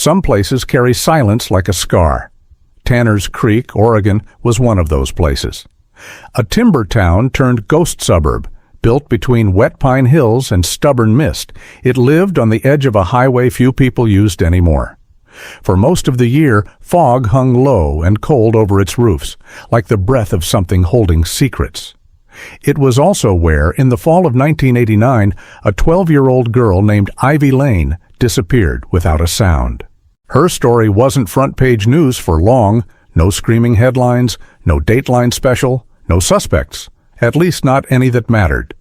Some places carry silence like a scar. Tanner's Creek, Oregon, was one of those places. A timber town turned ghost suburb, built between wet pine hills and stubborn mist. It lived on the edge of a highway few people used anymore. For most of the year, fog hung low and cold over its roofs, like the breath of something holding secrets. It was also where, in the fall of 1989, a 12-year-old girl named Ivy Lane disappeared without a sound. Her story wasn't front-page news for long. No screaming headlines, no Dateline special, no suspects, at least not any that mattered.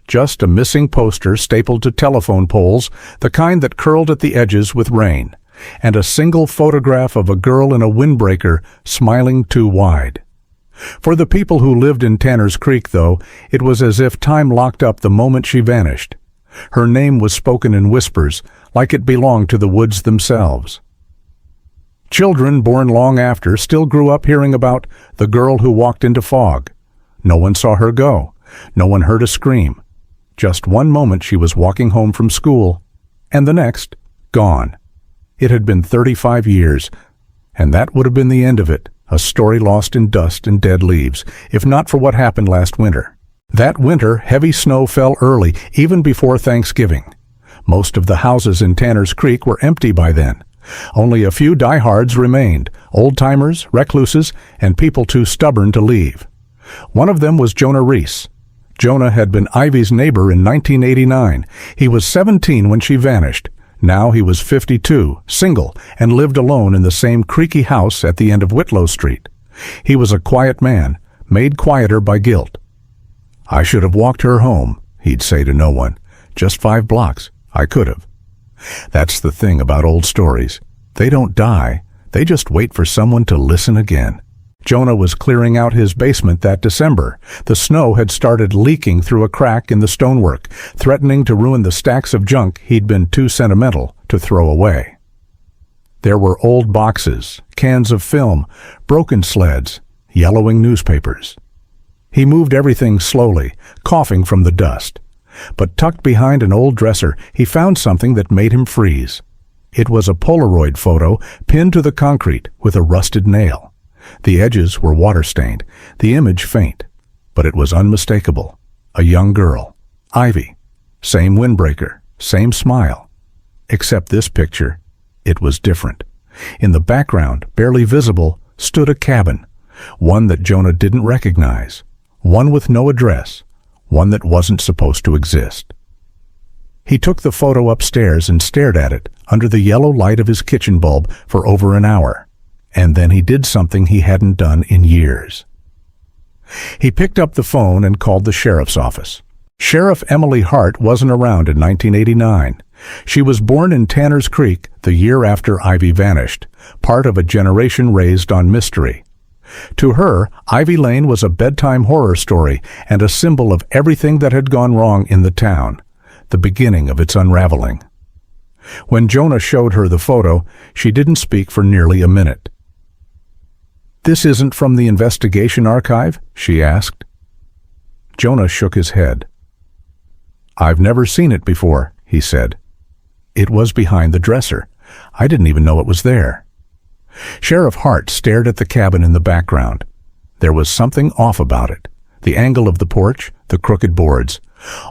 Just a missing poster stapled to telephone poles, the kind that curled at the edges with rain, and a single photograph of a girl in a windbreaker smiling too wide. For the people who lived in Tanner's Creek, though, it was as if time locked up the moment she vanished. Her name was spoken in whispers, like it belonged to the woods themselves. Children born long after still grew up hearing about the girl who walked into fog. No one saw her go. No one heard a scream. Just one moment she was walking home from school, and the next, gone. It had been 35 years, and that would have been the end of it, a story lost in dust and dead leaves, if not for what happened last winter. That winter, heavy snow fell early, even before Thanksgiving. Most of the houses in Tanner's Creek were empty by then. Only a few diehards remained, old-timers, recluses, and people too stubborn to leave. One of them was Jonah Reese. Jonah had been Ivy's neighbor in 1989. He was 17 when she vanished. Now he was 52, single, and lived alone in the same creaky house at the end of Whitlow Street. He was a quiet man, made quieter by guilt. "I should have walked her home," he'd say to no one. "Just 5 blocks. I could have." That's the thing about old stories. They don't die. They just wait for someone to listen again. Jonah was clearing out his basement that December. The snow had started leaking through a crack in the stonework, threatening to ruin the stacks of junk he'd been too sentimental to throw away. There were old boxes, cans of film, broken sleds, yellowing newspapers. He moved everything slowly, coughing from the dust. But tucked behind an old dresser, he found something that made him freeze. It was a Polaroid photo pinned to the concrete with a rusted nail. The edges were water-stained, the image faint, but it was unmistakable. A young girl, Ivy. Same windbreaker, same smile. Except this picture, it was different. In the background, barely visible, stood a cabin, one that Jonah didn't recognize, one with no address, one that wasn't supposed to exist. He took the photo upstairs and stared at it under the yellow light of his kitchen bulb for over an hour. And then he did something he hadn't done in years. He picked up the phone and called the sheriff's office. Sheriff Emily Hart wasn't around in 1989. She was born in Tanner's Creek the year after Ivy vanished, part of a generation raised on mystery. To her, Ivy Lane was a bedtime horror story and a symbol of everything that had gone wrong in the town, the beginning of its unraveling. When Jonah showed her the photo, she didn't speak for nearly a minute. "This isn't from the investigation archive?" she asked. Jonah shook his head. "I've never seen it before," he said. "It was behind the dresser. I didn't even know it was there." Sheriff Hart stared at the cabin in the background. There was something off about it. The angle of the porch, the crooked boards,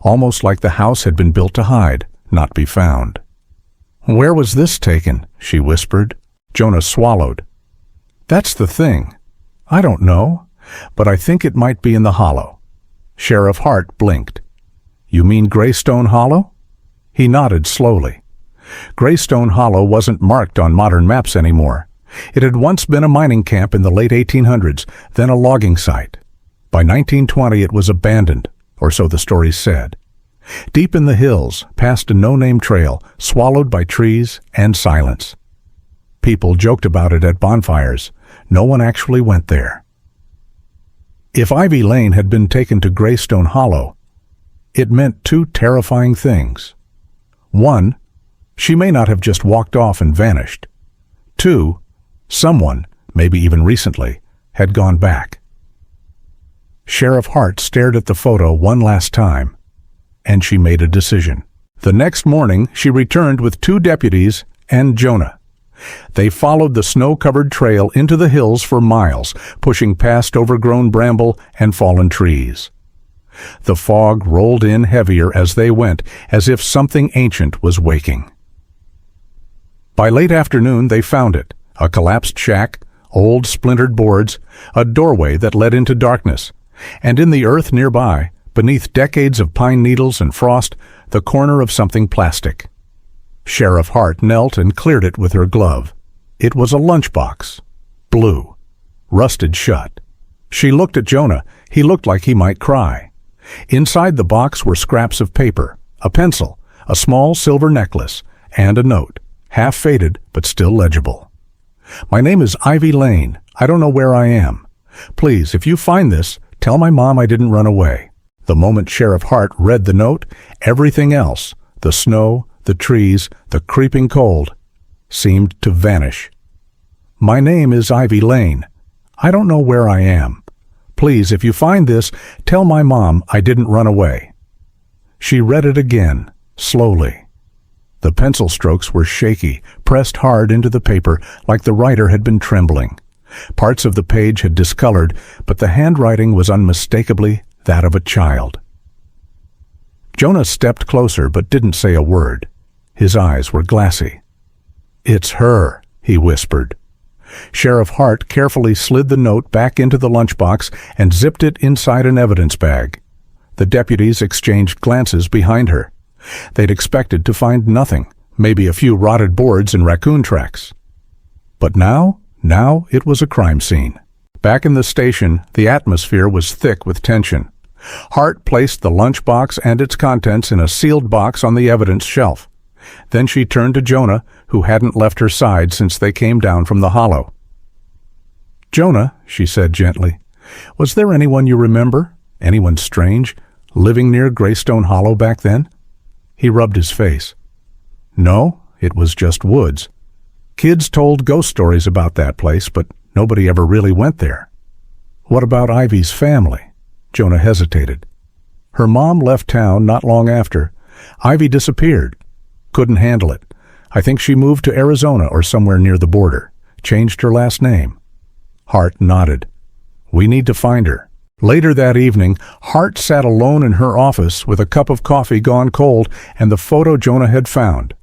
almost like the house had been built to hide, not be found. "Where was this taken?" she whispered. Jonah swallowed. "That's the thing. I don't know, but I think it might be in the hollow." Sheriff Hart blinked. "You mean Greystone Hollow?" He nodded slowly. Greystone Hollow wasn't marked on modern maps anymore. It had once been a mining camp in the late 1800s, then a logging site. By 1920 it was abandoned, or so the stories said. Deep in the hills, past a no-name trail, swallowed by trees and silence. People joked about it at bonfires. No one actually went there. If Ivy Lane had been taken to Greystone Hollow, it meant 2 terrifying things. 1, she may not have just walked off and vanished. 2, someone, maybe even recently, had gone back. Sheriff Hart stared at the photo one last time, and she made a decision. The next morning, she returned with 2 deputies and Jonah. They followed the snow-covered trail into the hills for miles, pushing past overgrown bramble and fallen trees. The fog rolled in heavier as they went, as if something ancient was waking. By late afternoon they found it, a collapsed shack, old splintered boards, a doorway that led into darkness, and in the earth nearby, beneath decades of pine needles and frost, the corner of something plastic. Sheriff Hart knelt and cleared it with her glove. It was a lunchbox, blue, rusted shut. She looked at Jonah. He looked like he might cry. Inside the box were scraps of paper, a pencil, a small silver necklace, and a note, half faded but still legible. "My name is Ivy Lane. I don't know where I am. Please, if you find this, tell my mom I didn't run away." The moment Sheriff Hart read the note, everything else, the snow, the trees, the creeping cold, seemed to vanish. "My name is Ivy Lane. I don't know where I am. Please, if you find this, tell my mom I didn't run away." She read it again, slowly. The pencil strokes were shaky, pressed hard into the paper like the writer had been trembling. Parts of the page had discolored, but the handwriting was unmistakably that of a child. Jonah stepped closer but didn't say a word. His eyes were glassy. "It's her," he whispered. Sheriff Hart carefully slid the note back into the lunchbox and zipped it inside an evidence bag. The deputies exchanged glances behind her. They'd expected to find nothing, maybe a few rotted boards and raccoon tracks. But now it was a crime scene. Back in the station, the atmosphere was thick with tension. Hart placed the lunchbox and its contents in a sealed box on the evidence shelf. Then she turned to Jonah, who hadn't left her side since they came down from the hollow. "Jonah," she said gently, "was there anyone you remember, anyone strange, living near Greystone Hollow back then?" He rubbed his face. "No, it was just woods. Kids told ghost stories about that place, but nobody ever really went there." "What about Ivy's family?" Jonah hesitated. "Her mom left town not long after. Ivy disappeared. Couldn't handle it. I think she moved to Arizona or somewhere near the border. Changed her last name." Hart nodded. "We need to find her." Later that evening, Hart sat alone in her office with a cup of coffee gone cold and the photo Jonah had found.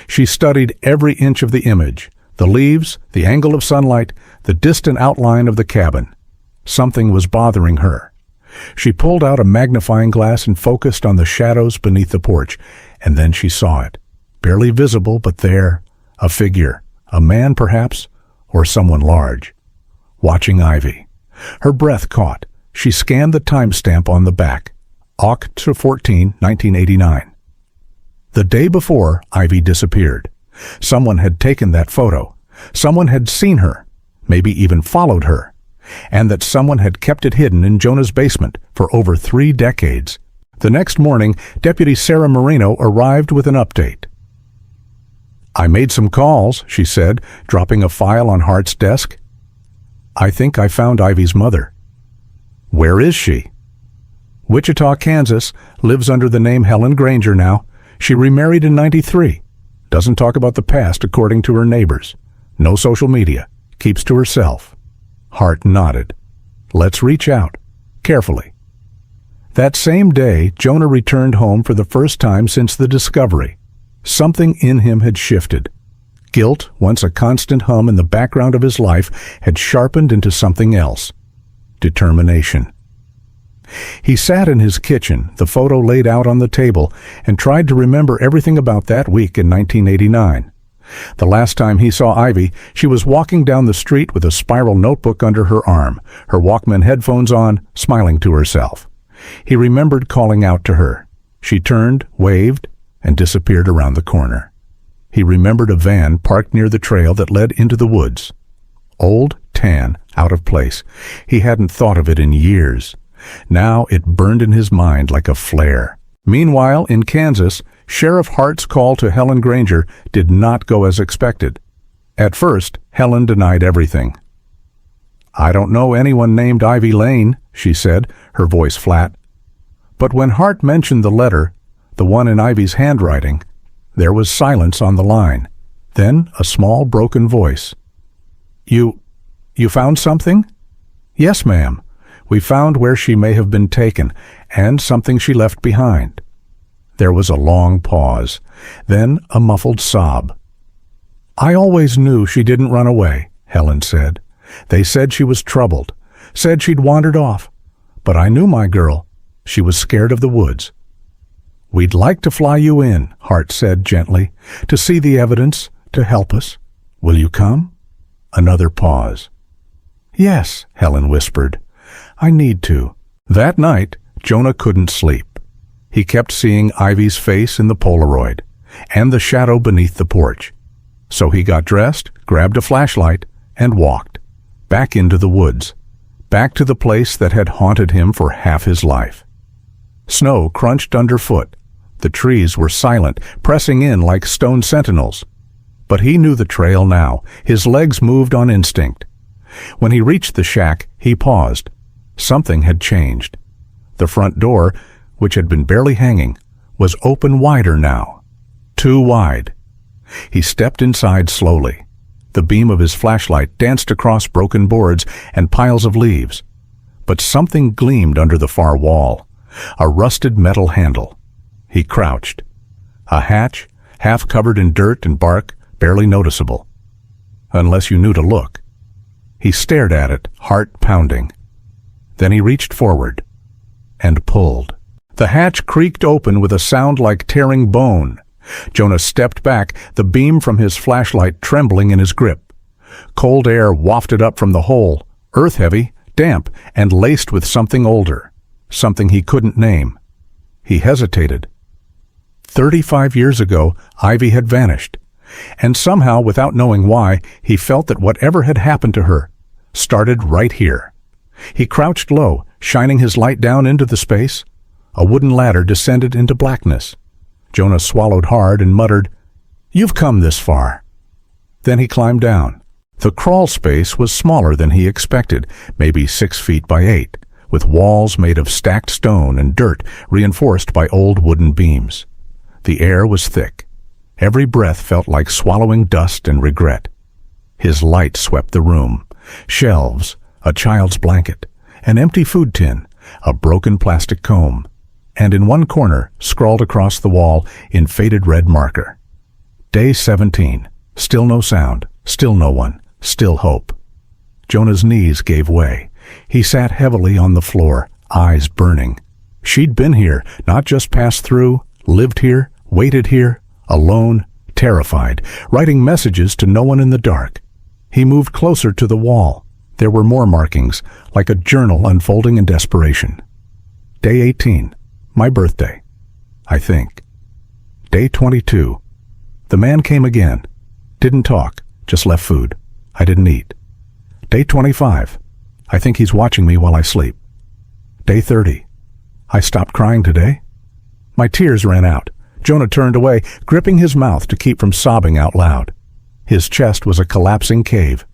She studied every inch of the image, the leaves, the angle of sunlight, the distant outline of the cabin. Something was bothering her. She pulled out a magnifying glass and focused on the shadows beneath the porch, and then she saw it. Barely visible, but there, a figure, a man perhaps, or someone large, watching Ivy. Her breath caught. She scanned the timestamp on the back, Oct. 14, 1989. The day before, Ivy disappeared. Someone had taken that photo. Someone had seen her, maybe even followed her, and that someone had kept it hidden in Jonah's basement for over 3 decades. The next morning, Deputy Sarah Marino arrived with an update. "I made some calls," she said, dropping a file on Hart's desk. "I think I found Ivy's mother." "Where is she?" "Wichita, Kansas, lives under the name Helen Granger now. She remarried in '93. Doesn't talk about the past according to her neighbors. No social media. Keeps to herself." Hart nodded. "Let's reach out. Carefully." That same day, Jonah returned home for the first time since the discovery. Something in him had shifted. Guilt, once a constant hum in the background of his life, had sharpened into something else. Determination. He sat in his kitchen, the photo laid out on the table, and tried to remember everything about that week in 1989. The last time he saw Ivy, she was walking down the street with a spiral notebook under her arm, her Walkman headphones on, smiling to herself. He remembered calling out to her. She turned, waved, and disappeared around the corner. He remembered a van parked near the trail that led into the woods. Old, tan, out of place. He hadn't thought of it in years. Now it burned in his mind like a flare. Meanwhile, in Kansas, Sheriff Hart's call to Helen Granger did not go as expected. At first, Helen denied everything. "I don't know anyone named Ivy Lane," she said, her voice flat. But when Hart mentioned the letter, the one in Ivy's handwriting, there was silence on the line. Then a small broken voice. You found something?" "Yes, ma'am. We found where she may have been taken, and something she left behind." There was a long pause, then a muffled sob. "I always knew she didn't run away," Helen said. "They said she was troubled, said she'd wandered off. But I knew my girl. She was scared of the woods." "We'd like to fly you in," Hart said gently, "to see the evidence, to help us. Will you come?" Another pause. "Yes," Helen whispered. "I need to." That night, Jonah couldn't sleep. He kept seeing Ivy's face in the Polaroid, and the shadow beneath the porch. So he got dressed, grabbed a flashlight, and walked. Back into the woods. Back to the place that had haunted him for half his life. Snow crunched underfoot. The trees were silent, pressing in like stone sentinels. But he knew the trail now. His legs moved on instinct. When he reached the shack, he paused. Something had changed. The front door, which had been barely hanging, was open wider now. Too wide. He stepped inside slowly. The beam of his flashlight danced across broken boards and piles of leaves. But something gleamed under the far wall. A rusted metal handle. He crouched. A hatch, half covered in dirt and bark, barely noticeable. Unless you knew to look. He stared at it, heart pounding. Then he reached forward and pulled. The hatch creaked open with a sound like tearing bone. Jonah stepped back, the beam from his flashlight trembling in his grip. Cold air wafted up from the hole, earth-heavy, damp, and laced with something older, something he couldn't name. He hesitated. 35 years ago, Ivy had vanished, and somehow, without knowing why, he felt that whatever had happened to her started right here. He crouched low, shining his light down into the space. A wooden ladder descended into blackness. Jonah swallowed hard and muttered, "You've come this far." Then he climbed down. The crawl space was smaller than he expected, maybe 6 feet by 8, with walls made of stacked stone and dirt reinforced by old wooden beams. The air was thick. Every breath felt like swallowing dust and regret. His light swept the room. Shelves, a child's blanket, an empty food tin, a broken plastic comb, and in one corner, scrawled across the wall in faded red marker, Day 17. Still no sound, still no one, still hope. Jonah's knees gave way. He sat heavily on the floor, eyes burning. She'd been here, not just passed through, lived here, waited here, alone, terrified, writing messages to no one in the dark. He moved closer to the wall. There were more markings, like a journal unfolding in desperation. Day 18. My birthday. I think. Day 22. The man came again. Didn't talk, just left food. I didn't eat. Day 25. I think he's watching me while I sleep. Day 30. I stopped crying today. My tears ran out. Jonah turned away, gripping his mouth to keep from sobbing out loud. His chest was a collapsing cave.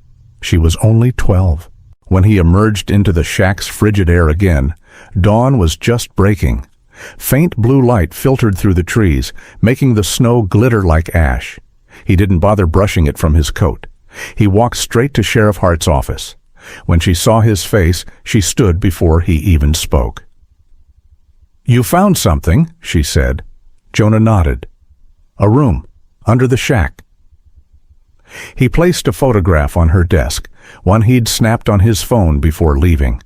She was only 12. When he emerged into the shack's frigid air again, dawn was just breaking. Faint blue light filtered through the trees, making the snow glitter like ash. He didn't bother brushing it from his coat. He walked straight to Sheriff Hart's office. When she saw his face, she stood before he even spoke. "You found something," she said. Jonah nodded. "A room, under the shack." He placed a photograph on her desk, one he'd snapped on his phone before leaving.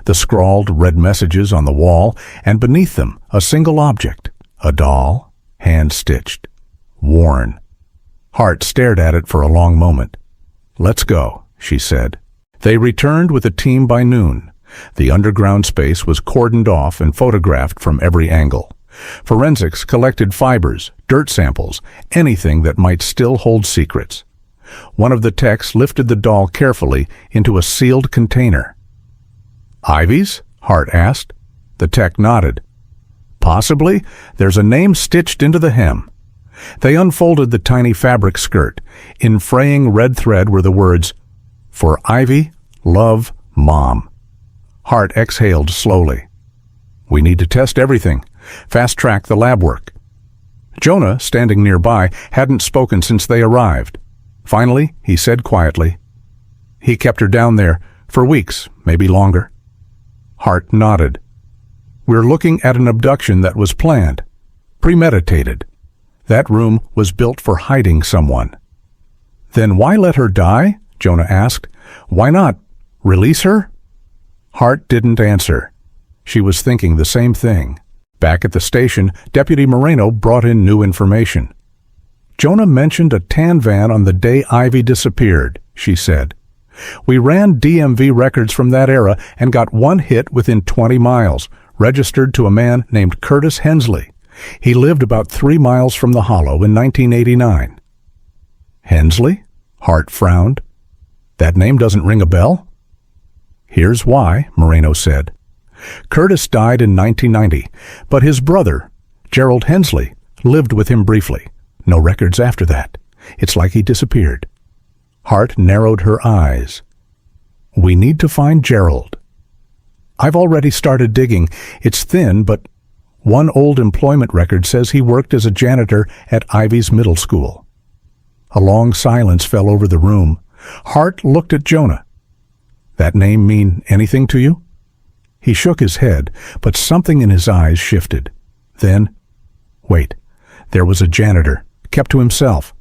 The scrawled red messages on the wall, and beneath them a single object, a doll, hand-stitched, worn. Hart stared at it for a long moment. "Let's go," she said. They returned with a team by noon. The underground space was cordoned off and photographed from every angle. Forensics collected fibers, dirt samples, anything that might still hold secrets. One of the techs lifted the doll carefully into a sealed container. "Ivy's?" Hart asked. The tech nodded. "Possibly. There's a name stitched into the hem." They unfolded the tiny fabric skirt. In fraying red thread were the words, "For Ivy, love, Mom." Hart exhaled slowly. "We need to test everything. Fast-track the lab work." Jonah, standing nearby, hadn't spoken since they arrived. Finally, he said quietly, "He kept her down there for weeks, maybe longer." Hart nodded. "We're looking at an abduction that was planned, premeditated. That room was built for hiding someone." "Then why let her die?" Jonah asked. "Why not release her?" Hart didn't answer. She was thinking the same thing. Back at the station, Deputy Moreno brought in new information. "Jonah mentioned a tan van on the day Ivy disappeared," she said. "We ran DMV records from that era and got one hit within 20 miles, registered to a man named Curtis Hensley. He lived about 3 miles from the Hollow in 1989. "Hensley?" Hart frowned. "That name doesn't ring a bell?" "Here's why," Moreno said. "Curtis died in 1990, but his brother, Gerald Hensley, lived with him briefly. No records after that. It's like he disappeared." Hart narrowed her eyes. "We need to find Gerald." "I've already started digging. It's thin, but one old employment record says he worked as a janitor at Ivy's middle school." A long silence fell over the room. Hart looked at Jonah. "That name mean anything to you?" He shook his head, but something in his eyes shifted. Then, wait, there was a janitor, kept to himself.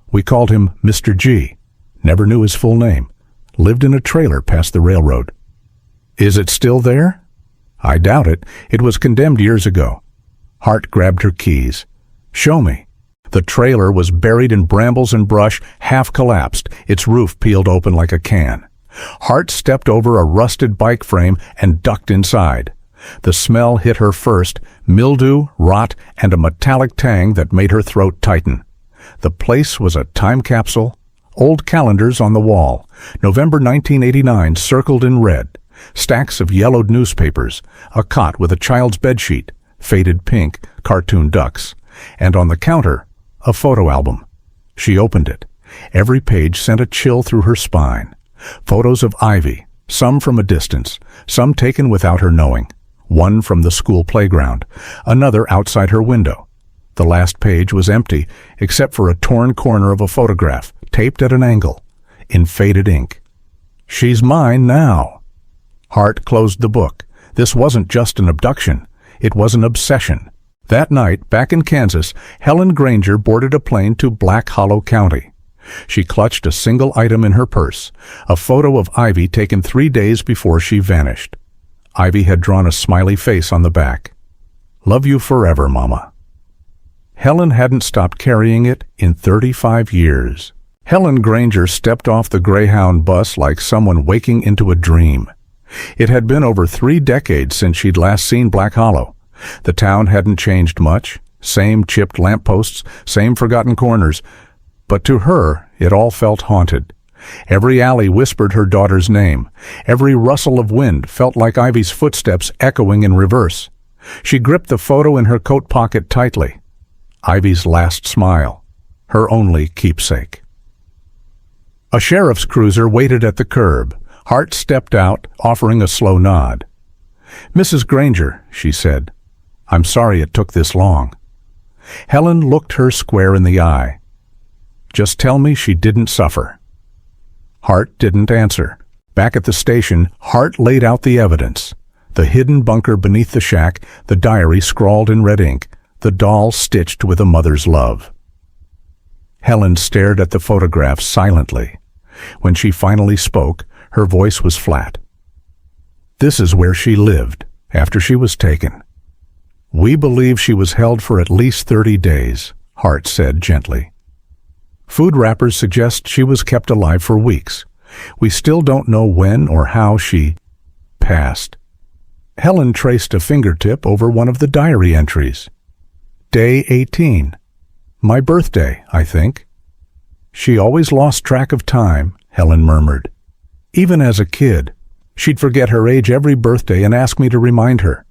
We called him Mr. G. Never knew his full name. Lived in a trailer past the railroad. "Is it still there?" "I doubt it. It was condemned years ago." Hart grabbed her keys. "Show me." The trailer was buried in brambles and brush, half collapsed, its roof peeled open like a can. Hart stepped over a rusted bike frame and ducked inside. The smell hit her first, mildew, rot, and a metallic tang that made her throat tighten. The place was a time capsule. Old calendars on the wall. November 1989 circled in red. Stacks of yellowed newspapers. A cot with a child's bedsheet. Faded pink, cartoon ducks. And on the counter, a photo album. She opened it. Every page sent a chill through her spine. Photos of Ivy, some from a distance, some taken without her knowing. One from the school playground, another outside her window. The last page was empty, except for a torn corner of a photograph, taped at an angle, in faded ink. "She's mine now." Hart closed the book. This wasn't just an abduction. It was an obsession. That night, back in Kansas, Helen Granger boarded a plane to Black Hollow County. She clutched a single item in her purse, a photo of Ivy taken 3 days before she vanished. Ivy had drawn a smiley face on the back. "Love you forever, Mama." Helen hadn't stopped carrying it in 35 years. Helen Granger stepped off the Greyhound bus like someone waking into a dream. It had been over 3 decades since she'd last seen Black Hollow. The town hadn't changed much. Same chipped lampposts, same forgotten corners. But to her, it all felt haunted. Every alley whispered her daughter's name. Every rustle of wind felt like Ivy's footsteps echoing in reverse. She gripped the photo in her coat pocket tightly. Ivy's last smile. Her only keepsake. A sheriff's cruiser waited at the curb. Hart stepped out, offering a slow nod. "Mrs. Granger," she said, "I'm sorry it took this long." Helen looked her square in the eye. "Just tell me she didn't suffer." Hart didn't answer. Back at the station, Hart laid out the evidence. The hidden bunker beneath the shack, the diary scrawled in red ink, the doll stitched with a mother's love. Helen stared at the photograph silently. When she finally spoke, her voice was flat. "This is where she lived, after she was taken. We believe she was held for at least 30 days, Hart said gently. Food wrappers suggest she was kept alive for weeks. We still don't know when or how she passed. Helen traced a fingertip over one of the diary entries. Day 18. My birthday, I think. She always lost track of time, Helen murmured. Even as a kid, she'd forget her age every birthday and ask me to remind her.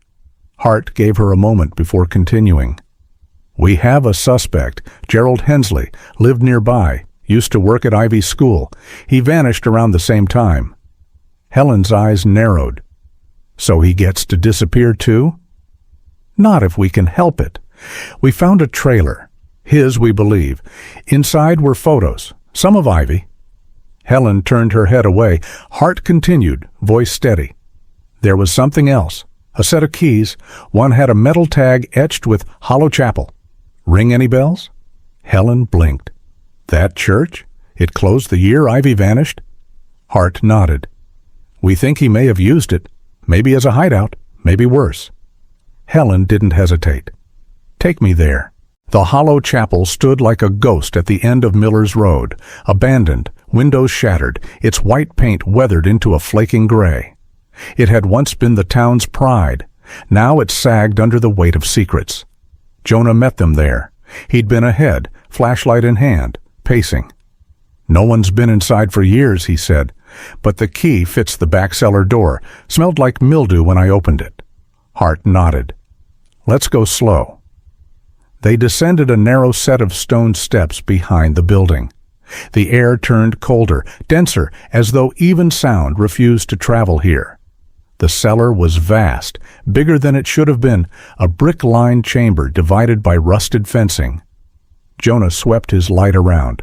Hart gave her a moment before continuing. We have a suspect, Gerald Hensley, lived nearby, used to work at Ivy's school. He vanished around the same time. Helen's eyes narrowed. So he gets to disappear too? Not if we can help it. We found a trailer, his we believe. Inside were photos, some of Ivy. Helen turned her head away. Hart continued, voice steady. There was something else, a set of keys. One had a metal tag etched with Hollow Chapel. Ring any bells? Helen blinked. That church? It closed the year Ivy vanished? Hart nodded. We think he may have used it, maybe as a hideout, maybe worse. Helen didn't hesitate. Take me there. The Hollow Chapel stood like a ghost at the end of Miller's Road, abandoned, windows shattered, its white paint weathered into a flaking gray. It had once been the town's pride. Now it sagged under the weight of secrets. Jonah met them there. He'd been ahead, flashlight in hand, pacing. No one's been inside for years, he said, but the key fits the back cellar door. Smelled like mildew when I opened it. Hart nodded. Let's go slow. They descended a narrow set of stone steps behind the building. The air turned colder, denser, as though even sound refused to travel here. The cellar was vast, bigger than it should have been, a brick-lined chamber divided by rusted fencing. Jonah swept his light around.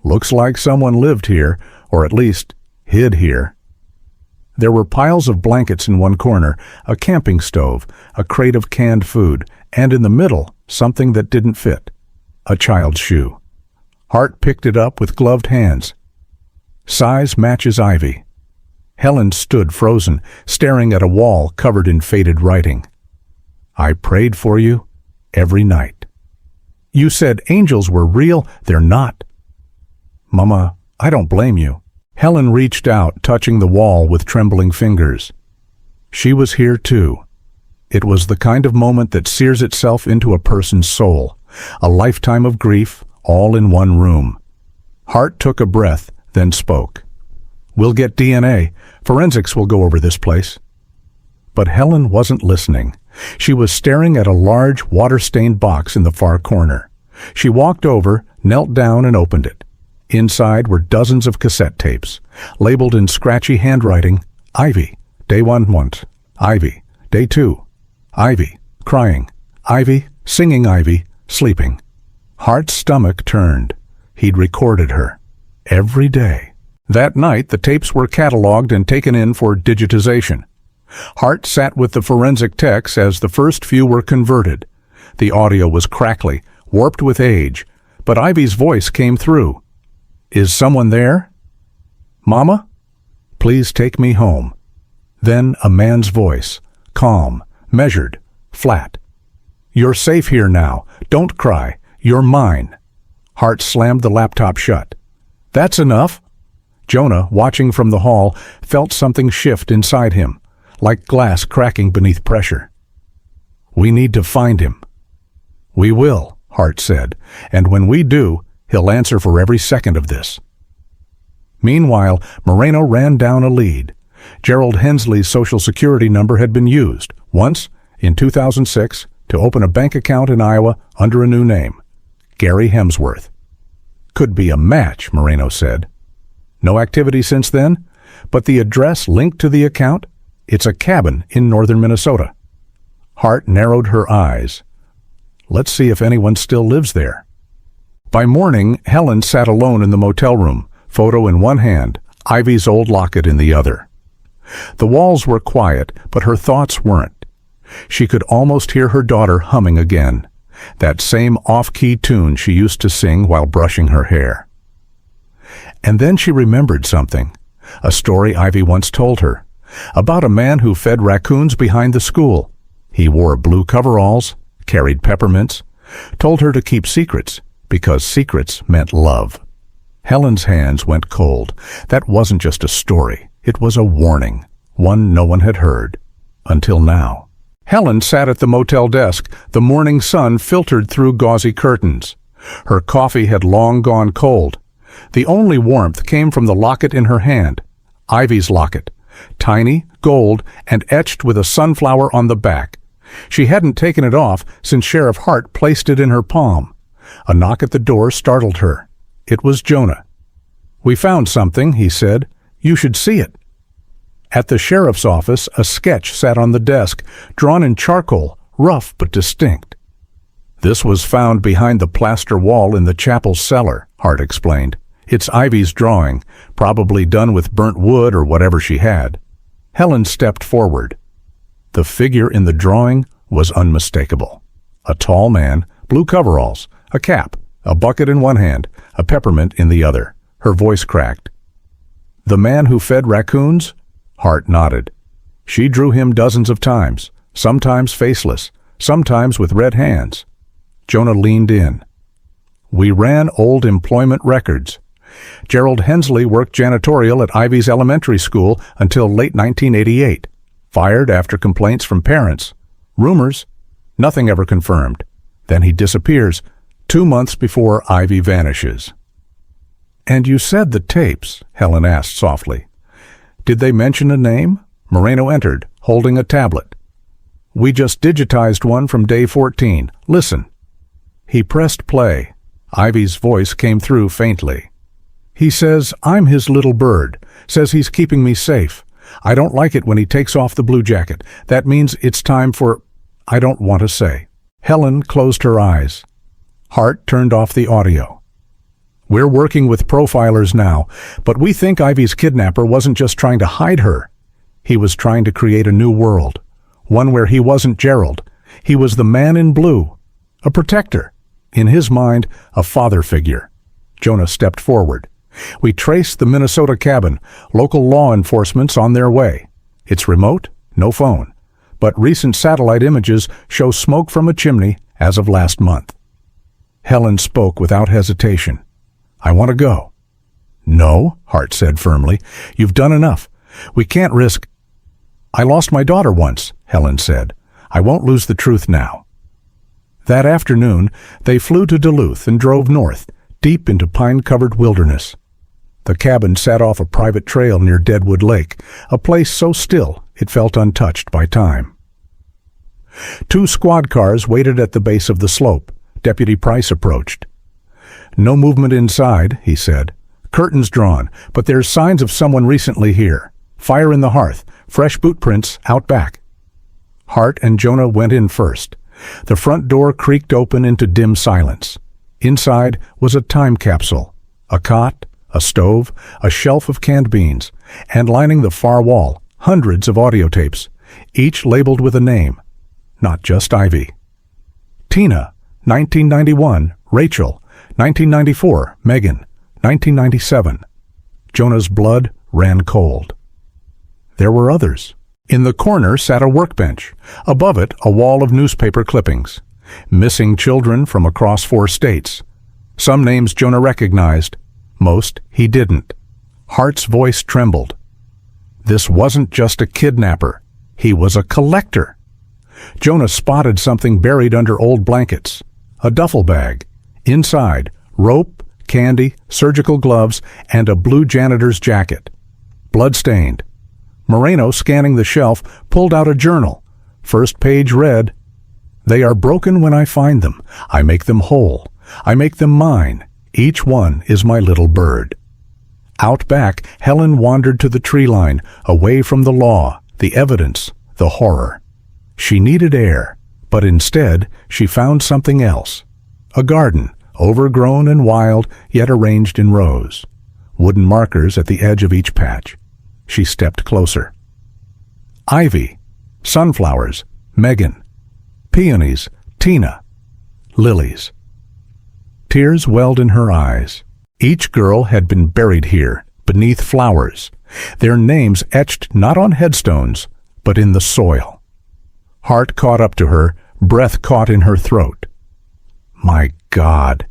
Looks like someone lived here, or at least hid here. There were piles of blankets in one corner, a camping stove, a crate of canned food, and in the middle, something that didn't fit. A child's shoe. Hart picked it up with gloved hands. Size matches Ivy. Helen stood frozen, staring at a wall covered in faded writing. I prayed for you every night. You said angels were real. They're not. Mama, I don't blame you. Helen reached out, touching the wall with trembling fingers. She was here too. It was the kind of moment that sears itself into a person's soul, a lifetime of grief, all in one room. Hart took a breath, then spoke. We'll get DNA. Forensics will go over this place. But Helen wasn't listening. She was staring at a large, water-stained box in the far corner. She walked over, knelt down, and opened it. Inside were dozens of cassette tapes, labeled in scratchy handwriting, Ivy, day 1 once, Ivy, day 2, Ivy, crying, Ivy, singing Ivy, sleeping. Hart's stomach turned. He'd recorded her. Every day. That night, the tapes were cataloged and taken in for digitization. Hart sat with the forensic techs as the first few were converted. The audio was crackly, warped with age, but Ivy's voice came through. Is someone there? Mama? Please take me home. Then a man's voice, calm, measured, flat. You're safe here now. Don't cry. You're mine. Hart slammed the laptop shut. That's enough. Jonah, watching from the hall, felt something shift inside him, like glass cracking beneath pressure. We need to find him. We will, Hart said, and when we do, he'll answer for every second of this. Meanwhile, Moreno ran down a lead. Gerald Hensley's Social Security number had been used, once, in 2006, to open a bank account in Iowa under a new name, Gary Hemsworth. Could be a match, Moreno said. No activity since then, but the address linked to the account, it's a cabin in northern Minnesota. Hart narrowed her eyes. Let's see if anyone still lives there. By morning, Helen sat alone in the motel room, photo in one hand, Ivy's old locket in the other. The walls were quiet, but her thoughts weren't. She could almost hear her daughter humming again, that same off-key tune she used to sing while brushing her hair. And then she remembered something, a story Ivy once told her, about a man who fed raccoons behind the school. He wore blue coveralls, carried peppermints, told her to keep secrets, because secrets meant love. Helen's hands went cold. That wasn't just a story. It was a warning, one no one had heard. Until now. Helen sat at the motel desk. The morning sun filtered through gauzy curtains. Her coffee had long gone cold. The only warmth came from the locket in her hand, Ivy's locket, tiny, gold, and etched with a sunflower on the back. She hadn't taken it off since Sheriff Hart placed it in her palm. A knock at the door startled her. It was Jonah. We found something, he said. You should see it. At the sheriff's office, a sketch sat on the desk, drawn in charcoal, rough but distinct. "This was found behind the plaster wall in the chapel cellar," Hart explained. "It's Ivy's drawing, probably done with burnt wood or whatever she had." Helen stepped forward. The figure in the drawing was unmistakable. A tall man, blue coveralls, a cap, a bucket in one hand, a peppermint in the other. Her voice cracked. "The man who fed raccoons?" Hart nodded. "She drew him dozens of times, sometimes faceless, sometimes with red hands." Jonah leaned in. "We ran old employment records. Gerald Hensley worked janitorial at Ivy's elementary school until late 1988. Fired after complaints from parents. Rumors. Nothing ever confirmed. Then he disappears 2 months before Ivy vanishes." "And you said the tapes," Helen asked softly. "Did they mention a name?" Moreno entered, holding a tablet. "We just digitized one from day 14. Listen." He pressed play. Ivy's voice came through faintly. "He says I'm his little bird, says he's keeping me safe. I don't like it when he takes off the blue jacket. That means it's time for... I don't want to say." Helen closed her eyes. Hart turned off the audio. "We're working with profilers now, but we think Ivy's kidnapper wasn't just trying to hide her. He was trying to create a new world, one where he wasn't Gerald. He was the man in blue, a protector. In his mind, a father figure." Jonah stepped forward. "We traced the Minnesota cabin, local law enforcement's on their way. It's remote, no phone, but recent satellite images show smoke from a chimney as of last month." Helen spoke without hesitation. "I want to go." "No," Hart said firmly. "You've done enough. We can't risk—" "I lost my daughter once," Helen said. "I won't lose the truth now." That afternoon, they flew to Duluth and drove north, deep into pine-covered wilderness. The cabin sat off a private trail near Deadwood Lake, a place so still it felt untouched by time. 2 squad cars waited at the base of the slope. Deputy Price approached. "No movement inside," he said. "Curtains drawn, but there's signs of someone recently here. Fire in the hearth, fresh boot prints out back." Hart and Jonah went in first. The front door creaked open into dim silence. Inside was a time capsule, a cot, a stove, a shelf of canned beans, and lining the far wall, hundreds of audio tapes, each labeled with a name, not just Ivy. Tina, 1991, Rachel, 1994, Megan, 1997. Jonah's blood ran cold. There were others. In the corner sat a workbench. Above it, a wall of newspaper clippings. Missing children from across 4 states. Some names Jonah recognized. Most he didn't. Hart's voice trembled. This wasn't just a kidnapper. He was a collector. Jonah spotted something buried under old blankets. A duffel bag. Inside, rope, candy, surgical gloves, and a blue janitor's jacket. Blood-stained. Moreno, scanning the shelf, pulled out a journal. First page read, "They are broken when I find them. I make them whole. I make them mine. Each one is my little bird." Out back, Helen wandered to the tree line, away from the law, the evidence, the horror. She needed air, but instead she found something else. A garden, overgrown and wild, yet arranged in rows. Wooden markers at the edge of each patch. She stepped closer. Ivy, sunflowers, Megan, peonies, Tina, lilies. Tears welled in her eyes. Each girl had been buried here, beneath flowers, their names etched not on headstones, but in the soil. Hart caught up to her, breath caught in her throat. My God!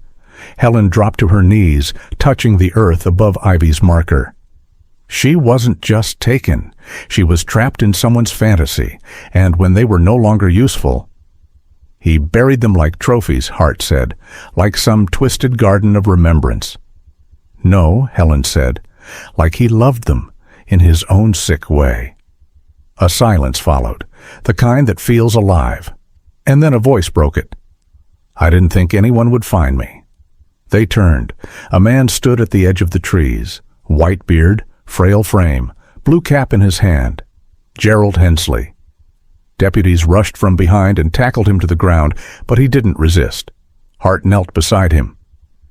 Helen dropped to her knees, touching the earth above Ivy's marker. She wasn't just taken. She was trapped in someone's fantasy, and when they were no longer useful, he buried them like trophies, Hart said, like some twisted garden of remembrance. No, Helen said, like he loved them, in his own sick way. A silence followed, the kind that feels alive. And then a voice broke it. I didn't think anyone would find me. They turned. A man stood at the edge of the trees, white beard, frail frame, blue cap in his hand. Gerald Hensley. Deputies rushed from behind and tackled him to the ground, but he didn't resist. Hart knelt beside him.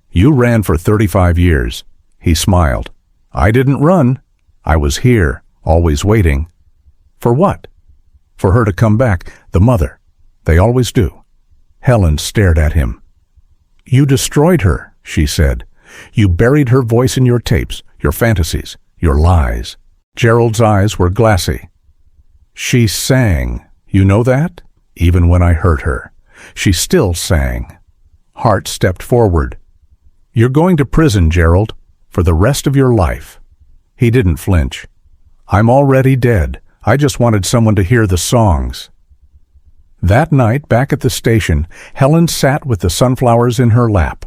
"You ran for 35 years. He smiled. "I didn't run. I was here, always waiting." "For what?" "For her to come back, the mother. They always do." Helen stared at him. "You destroyed her," she said. "You buried her voice in your tapes, your fantasies, your lies." Gerald's eyes were glassy. "She sang. You know that? Even when I hurt her. She still sang." Hart stepped forward. "You're going to prison, Gerald, for the rest of your life." He didn't flinch. "I'm already dead. I just wanted someone to hear the songs." That night, back at the station, Helen sat with the sunflowers in her lap.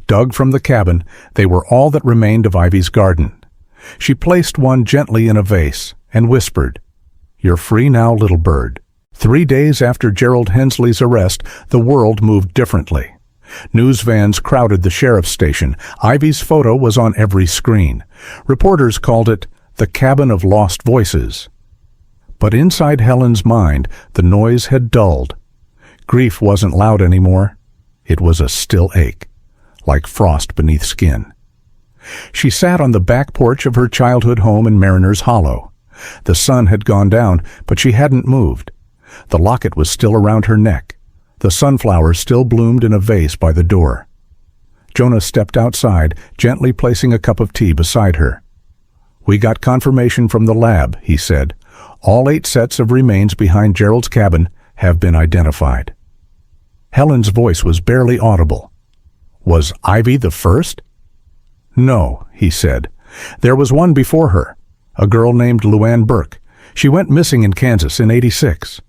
Dug from the cabin, they were all that remained of Ivy's garden. She placed one gently in a vase and whispered, "You're free now, little bird." 3 days after Gerald Hensley's arrest, the world moved differently. News vans crowded the sheriff's station. Ivy's photo was on every screen. Reporters called it the cabin of lost voices. But inside Helen's mind, the noise had dulled. Grief wasn't loud anymore. It was a still ache, like frost beneath skin. She sat on the back porch of her childhood home in Mariner's Hollow. The sun had gone down, but she hadn't moved. The locket was still around her neck. The sunflowers still bloomed in a vase by the door. Jonah stepped outside, gently placing a cup of tea beside her. "We got confirmation from the lab," he said. "All 8 sets of remains behind Gerald's cabin have been identified." Helen's voice was barely audible. "Was Ivy the first?" "No," he said. "There was one before her, a girl named Luann Burke. She went missing in Kansas in '86.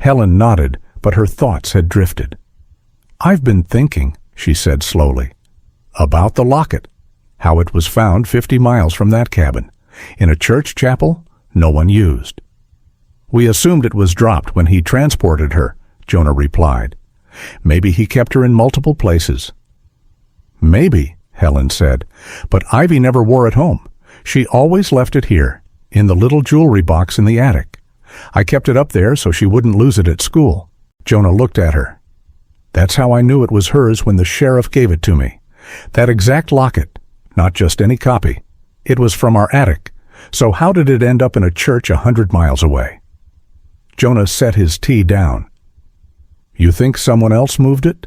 Helen nodded, but her thoughts had drifted. "I've been thinking," she said slowly, "about the locket, how it was found 50 miles from that cabin, in a church chapel no one used." "We assumed it was dropped when he transported her," Jonah replied. "Maybe he kept her in multiple places." "Maybe," Helen said, "but Ivy never wore it home. She always left it here, in the little jewelry box in the attic. I kept it up there so she wouldn't lose it at school." Jonah looked at her. "That's how I knew it was hers when the sheriff gave it to me. That exact locket, not just any copy. It was from our attic. So how did it end up in a church 100 miles away?" Jonah set his tea down. "You think someone else moved it?"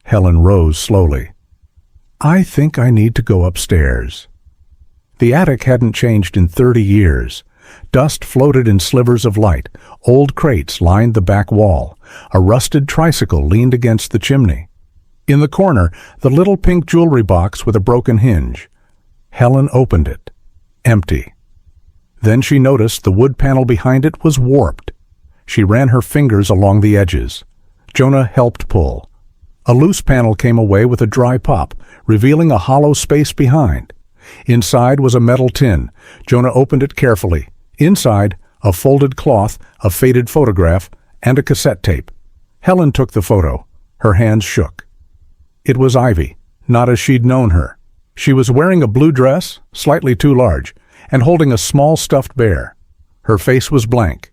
Helen rose slowly. "I think I need to go upstairs." The attic hadn't changed in 30 years. Dust floated in slivers of light. Old crates lined the back wall. A rusted tricycle leaned against the chimney. In the corner, the little pink jewelry box with a broken hinge. Helen opened it. Empty. Then she noticed the wood panel behind it was warped. She ran her fingers along the edges. Jonah helped pull. A loose panel came away with a dry pop, revealing a hollow space behind. Inside was a metal tin. Jonah opened it carefully. Inside, a folded cloth, a faded photograph, and a cassette tape. Helen took the photo. Her hands shook. It was Ivy, not as she'd known her. She was wearing a blue dress, slightly too large, and holding a small stuffed bear. Her face was blank,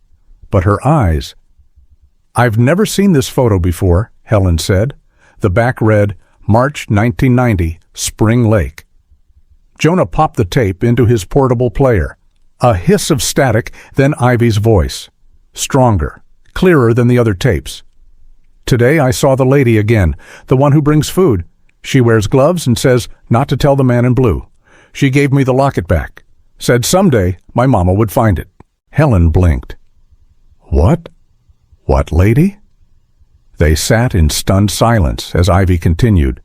but her eyes... "I've never seen this photo before," Helen said. The back read, "March 1990, Spring Lake." Jonah popped the tape into his portable player. A hiss of static, then Ivy's voice. Stronger, clearer than the other tapes. "Today I saw the lady again, the one who brings food. She wears gloves and says not to tell the man in blue. She gave me the locket back. Said someday my mama would find it." Helen blinked. "What? What lady?" They sat in stunned silence as Ivy continued.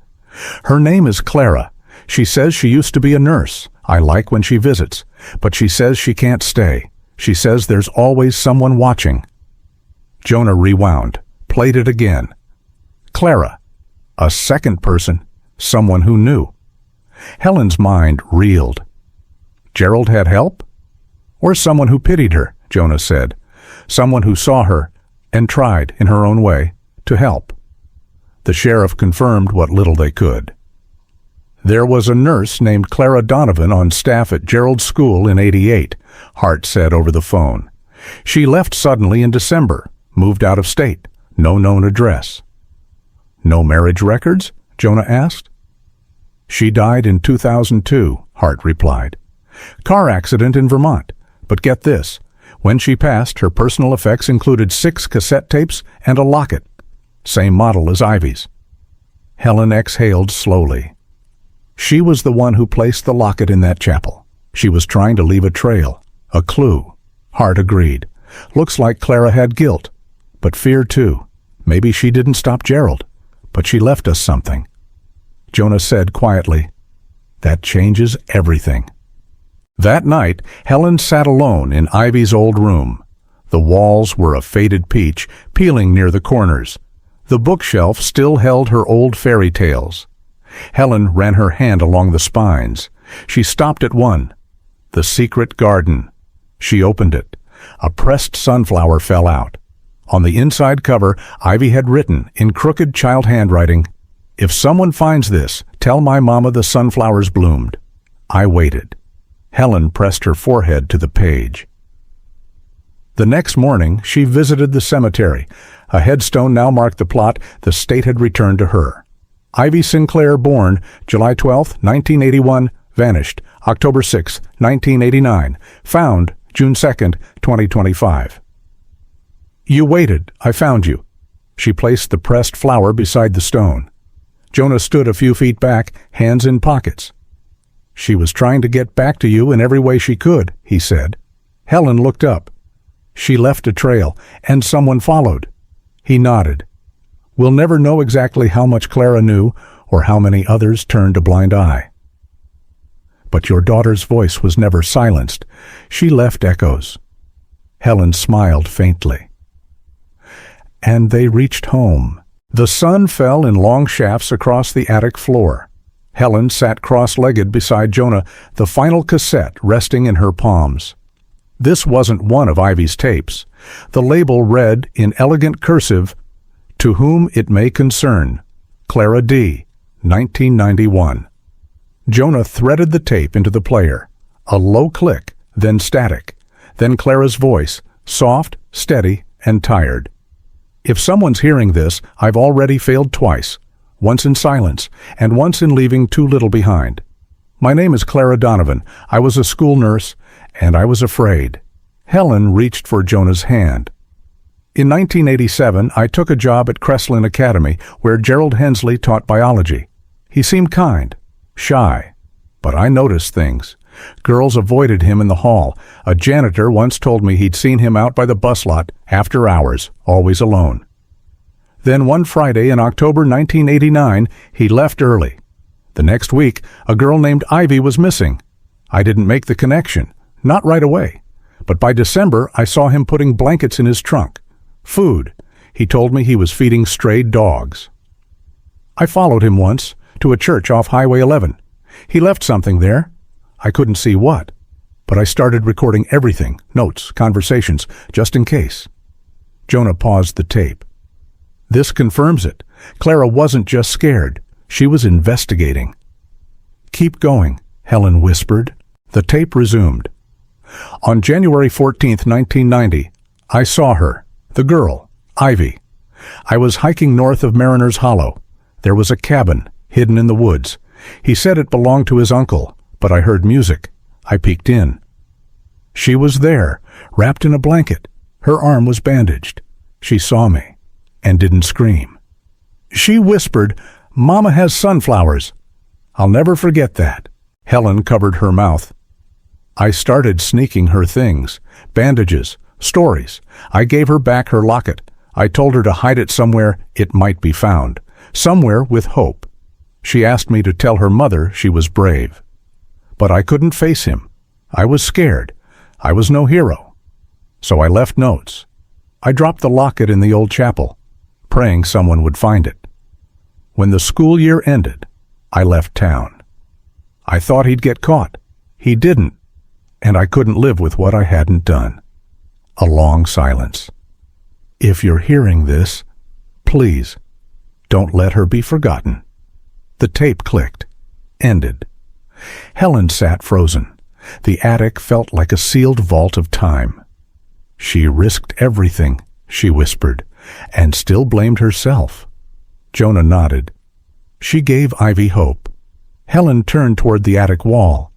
"Her name is Clara. She says she used to be a nurse. I like when she visits, but she says she can't stay. She says there's always someone watching." Jonah rewound, played it again. Clara. A second person, someone who knew. Helen's mind reeled. Gerald had help? Or someone who pitied her, Jonah said. Someone who saw her and tried, in her own way, to help. The sheriff confirmed what little they could. "There was a nurse named Clara Donovan on staff at Gerald's school in '88, Hart said over the phone. She left suddenly in December, moved out of state, no known address. No marriage records? Jonah asked. She died in 2002, Hart replied. Car accident in Vermont. But get this, when she passed, her personal effects included 6 cassette tapes and a locket, same model as Ivy's. Helen exhaled slowly. She was the one who placed the locket in that chapel. She was trying to leave a trail, a clue. Hart agreed. Looks like Clara had guilt, but fear too. Maybe she didn't stop Gerald, but she left us something. Jonah said quietly, "That changes everything." That night, Helen sat alone in Ivy's old room. The walls were a faded peach, peeling near the corners. The bookshelf still held her old fairy tales. Helen ran her hand along the spines. She stopped at one. The Secret Garden. She opened it. A pressed sunflower fell out. On the inside cover, Ivy had written, in crooked child handwriting, "If someone finds this, tell my mama the sunflowers bloomed." I waited. Helen pressed her forehead to the page. The next morning, she visited the cemetery. A headstone now marked the plot the state had returned to her. Ivy Sinclair, born July 12, 1981, vanished October 6, 1989, found June 2, 2025. You waited. I found you. She placed the pressed flower beside the stone. Jonah stood a few feet back, hands in pockets. She was trying to get back to you in every way she could, he said. Helen looked up. She left a trail, and someone followed. He nodded. We'll never know exactly how much Clara knew or how many others turned a blind eye. But your daughter's voice was never silenced. She left echoes. Helen smiled faintly. And they reached home. The sun fell in long shafts across the attic floor. Helen sat cross-legged beside Jonah, the final cassette resting in her palms. This wasn't one of Ivy's tapes. The label read in elegant cursive, "To whom it may concern, Clara D., 1991. Jonah threaded the tape into the player. A low click, then static, then Clara's voice, soft, steady, and tired. If someone's hearing this, I've already failed twice, once in silence, and once in leaving too little behind. My name is Clara Donovan. I was a school nurse, and I was afraid." Helen reached for Jonah's hand. In 1987, I took a job at Kreslin Academy, where Gerald Hensley taught biology. He seemed kind, shy, but I noticed things. Girls avoided him in the hall. A janitor once told me he'd seen him out by the bus lot, after hours, always alone. Then one Friday in October 1989, he left early. The next week, a girl named Ivy was missing. I didn't make the connection, not right away. But by December, I saw him putting blankets in his trunk. Food. He told me he was feeding strayed dogs. I followed him once, to a church off Highway 11. He left something there. I couldn't see what, but I started recording everything, notes, conversations, just in case. Jonah paused the tape. This confirms it. Clara wasn't just scared. She was investigating. Keep going, Helen whispered. The tape resumed. On January 14, 1990, I saw her, the girl, Ivy. I was hiking north of Mariner's Hollow. There was a cabin, hidden in the woods. He said it belonged to his uncle, but I heard music. I peeked in. She was there, wrapped in a blanket. Her arm was bandaged. She saw me, and didn't scream. She whispered, "Mama has sunflowers." I'll never forget that. Helen covered her mouth. I started sneaking her things, bandages, stories. I gave her back her locket. I told her to hide it somewhere it might be found, somewhere with hope. She asked me to tell her mother she was brave. But I couldn't face him. I was scared. I was no hero. So I left notes. I dropped the locket in the old chapel, praying someone would find it. When the school year ended, I left town. I thought he'd get caught. He didn't, and I couldn't live with what I hadn't done. A long silence. If you're hearing this, please, don't let her be forgotten. The tape clicked, ended. Helen sat frozen. The attic felt like a sealed vault of time. "She risked everything," she whispered, "and still blamed herself." Jonah nodded. She gave Ivy hope. Helen turned toward the attic wall,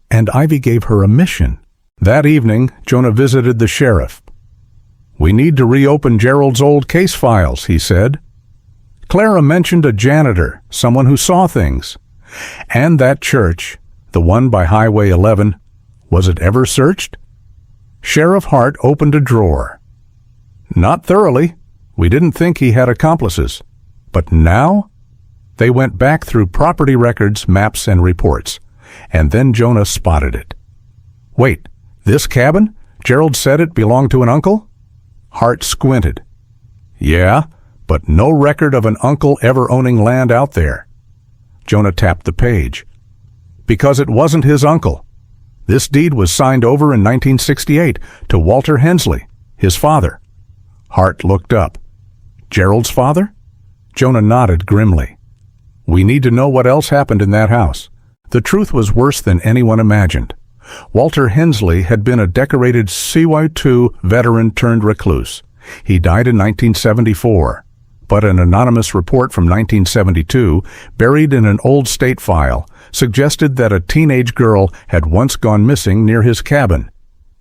and Ivy gave her a mission. That evening, Jonah visited the sheriff. "We need to reopen Gerald's old case files," he said. "Clara mentioned a janitor, someone who saw things. And that church, the one by Highway 11, was it ever searched?" Sheriff Hart opened a drawer. "Not thoroughly. We didn't think he had accomplices. But now?" They went back through property records, maps, and reports, and then Jonah spotted it. "Wait, this cabin? Gerald said it belonged to an uncle?" Hart squinted. "Yeah, but no record of an uncle ever owning land out there." Jonah tapped the page. "Because it wasn't his uncle. This deed was signed over in 1968 to Walter Hensley, his father." Hart looked up. "Gerald's father?" Jonah nodded grimly. "We need to know what else happened in that house." The truth was worse than anyone imagined. Walter Hensley had been a decorated CY2 veteran turned recluse. He died in 1974, but an anonymous report from 1972, buried in an old state file, suggested that a teenage girl had once gone missing near his cabin.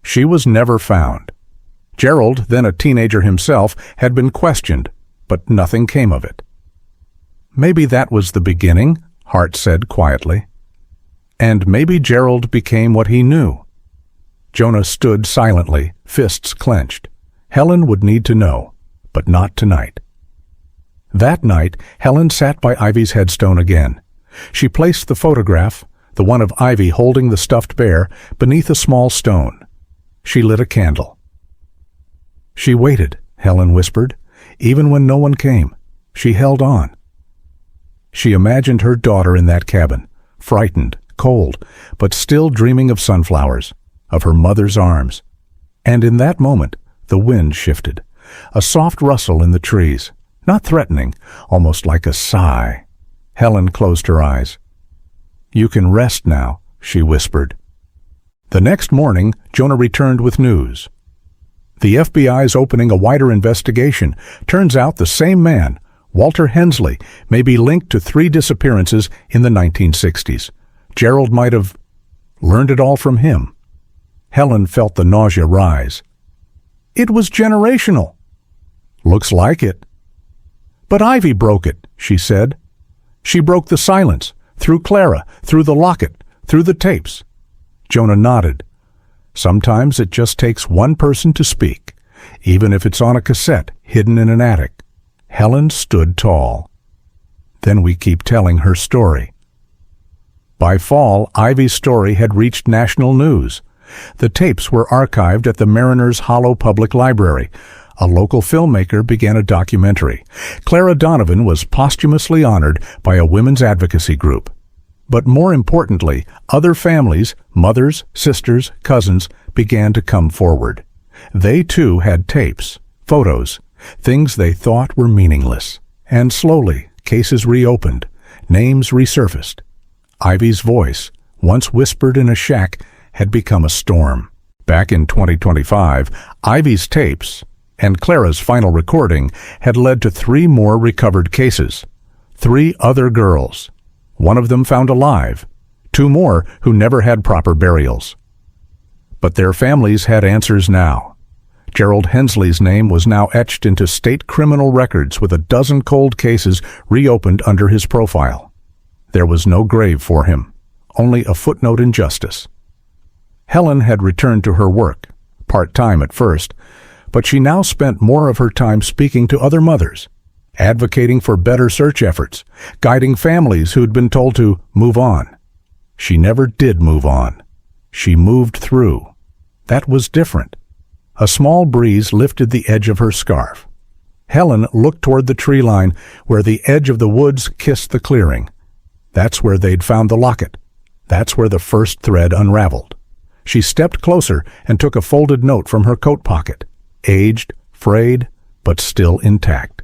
She was never found. Gerald, then a teenager himself, had been questioned, but nothing came of it. "Maybe that was the beginning," Hart said quietly. "And maybe Gerald became what he knew." Jonah stood silently, fists clenched. Helen would need to know, but not tonight. That night, Helen sat by Ivy's headstone again. She placed the photograph, the one of Ivy holding the stuffed bear, beneath a small stone. She lit a candle. She waited, Helen whispered. Even when no one came, she held on. She imagined her daughter in that cabin, frightened, cold, but still dreaming of sunflowers, of her mother's arms. And in that moment, the wind shifted, a soft rustle in the trees, not threatening, almost like a sigh. Helen closed her eyes. "You can rest now," she whispered. The next morning, Jonah returned with news. The FBI's opening a wider investigation. Turns out the same man, Walter Hensley, may be linked to 3 disappearances in the 1960s. Gerald might have learned it all from him. Helen felt the nausea rise. "It was generational." "Looks like it." "But Ivy broke it," she said. "She broke the silence, through Clara, through the locket, through the tapes." Jonah nodded. "Sometimes it just takes one person to speak, even if it's on a cassette hidden in an attic." Helen stood tall. "Then we keep telling her story." By fall, Ivy's story had reached national news. The tapes were archived at the Mariners Hollow Public Library. A local filmmaker began a documentary. Clara Donovan was posthumously honored by a women's advocacy group. But more importantly, other families, mothers, sisters, cousins, began to come forward. They too had tapes, photos, things they thought were meaningless. And slowly, cases reopened, names resurfaced. Ivy's voice, once whispered in a shack, had become a storm. Back in 2025, Ivy's tapes and Clara's final recording had led to 3 more recovered cases. 3 other girls, one of them found alive, 2 more who never had proper burials. But their families had answers now. Gerald Hensley's name was now etched into state criminal records with a dozen cold cases reopened under his profile. There was no grave for him, only a footnote in justice. Helen had returned to her work, part-time at first, but she now spent more of her time speaking to other mothers, advocating for better search efforts, guiding families who'd been told to move on. She never did move on. She moved through. That was different. A small breeze lifted the edge of her scarf. Helen looked toward the tree line where the edge of the woods kissed the clearing. That's where they'd found the locket. That's where the first thread unraveled. She stepped closer and took a folded note from her coat pocket. Aged, frayed, but still intact.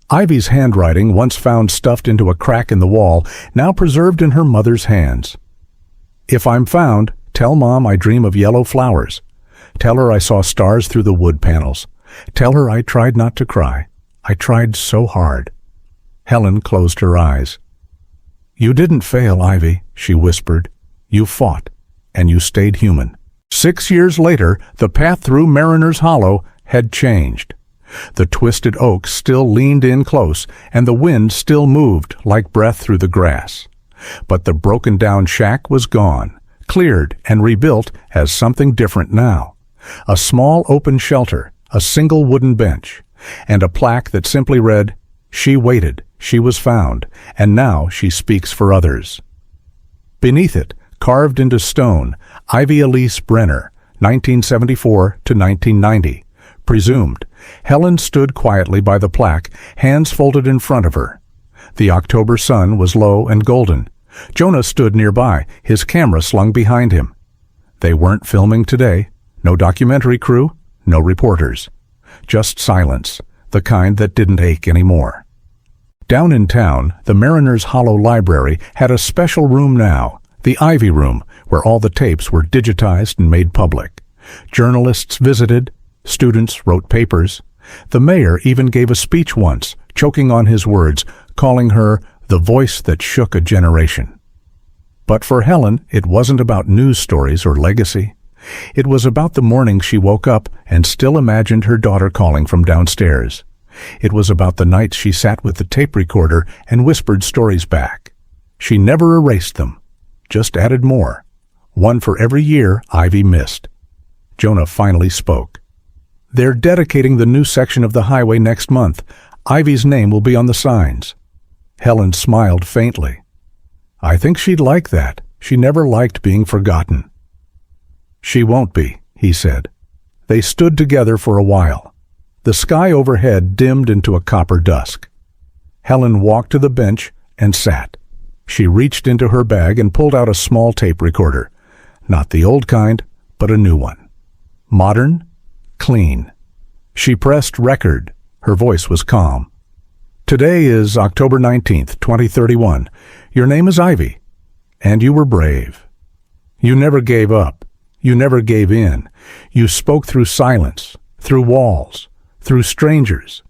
Ivy's handwriting, once found stuffed into a crack in the wall, now preserved in her mother's hands. "If I'm found, tell Mom I dream of yellow flowers. Tell her I saw stars through the wood panels. Tell her I tried not to cry. I tried so hard." Helen closed her eyes. "You didn't fail, Ivy," she whispered. "You fought, and you stayed human." 6 years later, the path through Mariner's Hollow had changed. The twisted oak still leaned in close, and the wind still moved like breath through the grass. But the broken-down shack was gone, cleared and rebuilt as something different now. A small open shelter, a single wooden bench, and a plaque that simply read, "She waited, she was found, and now she speaks for others." Beneath it, carved into stone, Ivy Elise Brenner, 1974 to 1990, presumed. Helen stood quietly by the plaque, hands folded in front of her. The October sun was low and golden. Jonah stood nearby, his camera slung behind him. They weren't filming today. No documentary crew, no reporters. Just silence, the kind that didn't ache anymore. Down in town, the Mariner's Hollow Library had a special room now, the Ivy Room, where all the tapes were digitized and made public. Journalists visited, students wrote papers. The mayor even gave a speech once, choking on his words, calling her the voice that shook a generation. But for Helen, it wasn't about news stories or legacy. It was about the morning she woke up and still imagined her daughter calling from downstairs. It was about the nights she sat with the tape recorder and whispered stories back. She never erased them, just added more, one for every year Ivy missed. Jonah finally spoke. "They're dedicating the new section of the highway next month. Ivy's name will be on the signs." Helen smiled faintly. "I think she'd like that. She never liked being forgotten." "She won't be," he said. They stood together for a while. The sky overhead dimmed into a copper dusk. Helen walked to the bench and sat. She reached into her bag and pulled out a small tape recorder. Not the old kind, but a new one. Modern, clean. She pressed record. Her voice was calm. "Today is October 19th, 2031. Your name is Ivy, and you were brave. You never gave up. You never gave in. You spoke through silence, through walls, through strangers.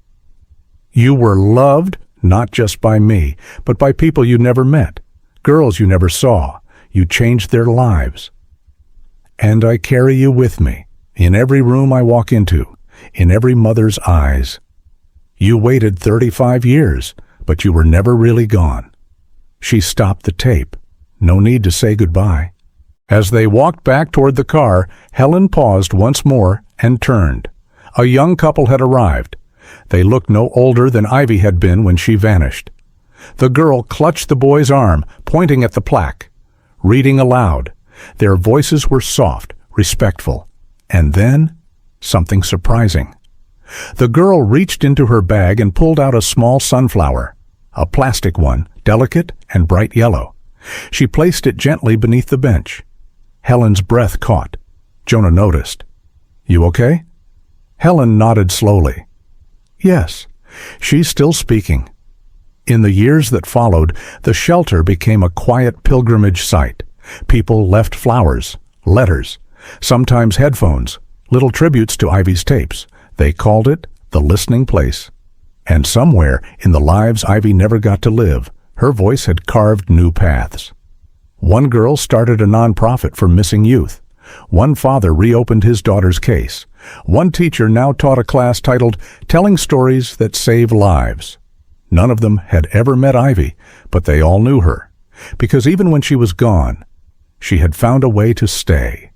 You were loved, not just by me, but by people you never met, girls you never saw. You changed their lives. And I carry you with me, in every room I walk into, in every mother's eyes. You waited 35 years, but you were never really gone." She stopped the tape. No need to say goodbye. As they walked back toward the car, Helen paused once more and turned. A young couple had arrived. They looked no older than Ivy had been when she vanished. The girl clutched the boy's arm, pointing at the plaque, reading aloud. Their voices were soft, respectful. And then, something surprising. The girl reached into her bag and pulled out a small sunflower, a plastic one, delicate and bright yellow. She placed it gently beneath the bench. Helen's breath caught. Jonah noticed. "You okay?" Helen nodded slowly. "Yes, she's still speaking." In the years that followed, the shelter became a quiet pilgrimage site. People left flowers, letters, sometimes headphones, little tributes to Ivy's tapes. They called it the listening place. And somewhere in the lives Ivy never got to live, her voice had carved new paths. One girl started a nonprofit for missing youth. One father reopened his daughter's case. One teacher now taught a class titled Telling Stories That Save Lives. None of them had ever met Ivy, but they all knew her, because even when she was gone, she had found a way to stay.